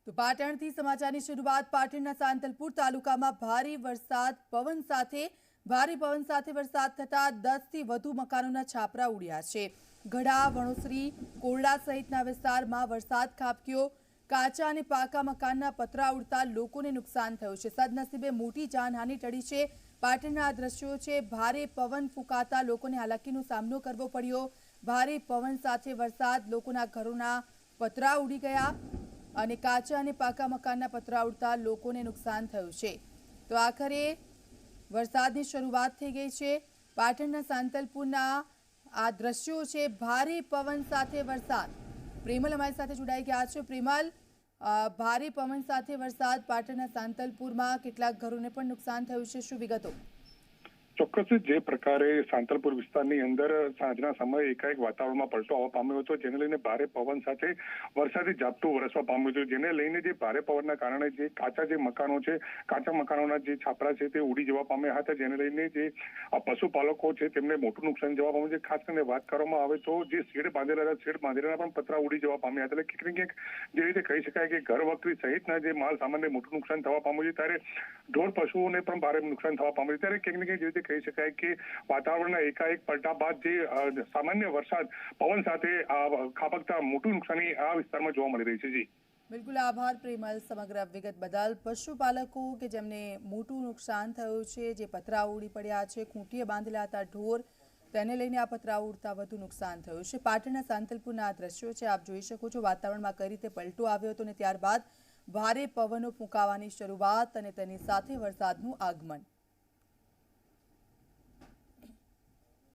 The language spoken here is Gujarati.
તો પાટણથી સમાચારની શરૂઆત પાટણના સાંતલપુર તાલુકામાં ભારે પવન સાથે વરસાદ થતા 10 થી વધુ મકાનોના છાપરા ઉડ્યા છે। ગઢા, વણોસરી, કોરડા સહિતના વિસ્તારમાં વરસાદ ખાબક્યો। કાચા અને પાકા મકાનના પતરા ઉડતા લોકોને નુકસાન થયું છે। સદનસીબે મોટી જાનહાનિ ટળી છે। પાટણના આ દ્રશ્યો છે। ભારે પવન ફૂંકાતા લોકોને હાલાકીનો સામનો કરવો પડ્યો। ભારે પવન સાથે વરસાદ લોકોના ઘરોના પતરા ઉડી ગયા અને કાચા અને પાકા મકાનના પતરા ઉડતા લોકોને નુકસાન થયું છે। તો આખરે વરસાદની શરૂઆત થઈ ગઈ છે। પાટણના સાંતલપુરના આ દ્રશ્યો છે। ભારે પવન સાથે વરસાદ। પ્રેમલ અમારી સાથે જોડાઈ ગયા છે। પ્રેમલ, ભારે પવન સાથે વરસાદ પાટણના સાંતલપુરમાં કેટલાક ઘરોને પણ નુકસાન થયું છે, શું વિગતો? ચોક્કસ જે પ્રકારે સાંતલપુર વિસ્તારની અંદર સાંજના સમયે એકાએક વાતાવરણમાં પલટો આવવા પામ્યો હતો, જેને લઈને ભારે પવન સાથે વરસાદી ઝાપટું વરસવા પામ્યું હતું, જેને લઈને જે ભારે પવનના કારણે જે કાચા મકાનો છે, કાચા મકાનોના જે છાપરા છે તે ઉડી જવા પામ્યા હતા, જેને લઈને જે પશુપાલકો છે તેમને મોટું નુકસાન જવા પામ્યું છે। ખાસ કરીને વાત કરવામાં આવે તો જે શેડ બાંધેલા પણ પતરા ઉડી જવા પામ્યા હતા। એટલે ક્યાંક જે રીતે કહી શકાય કે ઘર વખરી સહિતના જે માલ સામાનને મોટું નુકસાન થવા પામ્યું છે, ત્યારે ઢોર પશુઓને પણ ભારે નુકસાન થવા પામ્યું છે। ત્યારે ક્યાંક ને ક્યાંક જે રીતે કહી શકાય કે વાતાવરણના એકાએક પલટા બાદ જે સામાન્ય વરસાદ પવન સાથે ખાબકતા મોટું નુકસાની આ વિસ્તારમાં જોવા મળી રહી છે। જી બિલકુલ, આભાર પ્રેમલ સમગ્ર વિગત બદલ। પશુપાલકો કે જેમને મોટું નુકસાન થયું છે, જે પતરા ઉડી પડ્યા છે, ખૂંટીએ બાંધેલા હતા ઢોર, તેને લઈને આ પતરા ઉડતા વધુ નુકસાન થયું છે। પાટણના સાંતલપુરના આ દ્રશ્યો છે, આપ જોઈ શકો છો વાતાવરણમાં કઈ રીતે પલટો આવ્યો હતો અને ત્યારબાદ ભારે પવનો ફૂંકાવાની શરૂઆત અને તેની સાથે વરસાદનું આગમન।